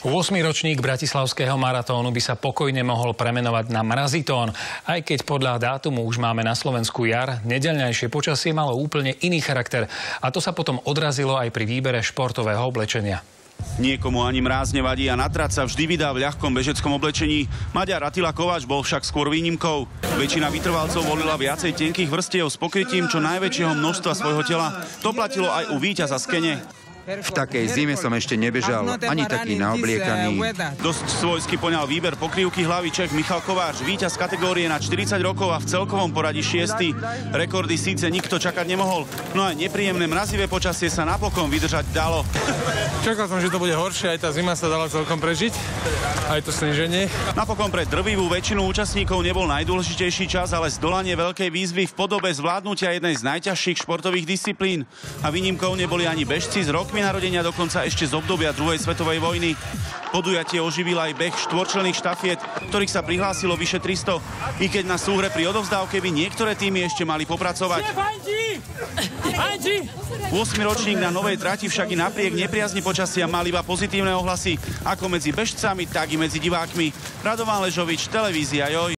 8. ročník bratislavského maratónu by sa pokojne mohol premenovať na Mrazitón. Aj keď podľa dátumu už máme na Slovensku jar, nedeľnejšie počasie malo úplne iný charakter. A to sa potom odrazilo aj pri výbere športového oblečenia. Niekomu ani mráz nevadí a na trať sa vždy vydá v ľahkom bežeckom oblečení. Maďar Attila Kováč bol však skôr výnimkou. Väčšina vytrvalcov volila viacej tenkých vrstiev s pokrytím čo najväčšieho množstva svojho tela. To platilo aj u víťaza z Kene. V takej zime som ešte nebežal, ani taký naobliekaný. Dosť svojsky poňal výber pokrývky hlavy Čech Michal Kováč, víťaz kategórie na 40 rokov a v celkovom poradí 6. Rekordy síce nikto čakať nemohol, no aj nepríjemné mrazivé počasie sa napokon vydržať dalo. Čakal som, že to bude horšie, aj tá zima sa dala celkom prežiť, aj to sníženie. Napokon pre drvivú väčšinu účastníkov nebol najdôležitejší čas, ale zdolanie veľkej výzvy v podobe zvládnutia jednej z najťažších športových disciplín. A výnimkou neboli ani bežci z rokmi narodenia, dokonca ešte z obdobia druhej svetovej vojny. Podujatie oživil aj beh štvorčlenných štafiet, ktorých sa prihlásilo vyše 300, i keď na súhre pri odovzdávke by niektoré týmy ešte mali popracovať. 8. ročník na novej trati však i napriek nepriazni počasia mal iba pozitívne ohlasy, ako medzi bežcami, tak i medzi divákmi. Radovan Ležovič, televízia Joj.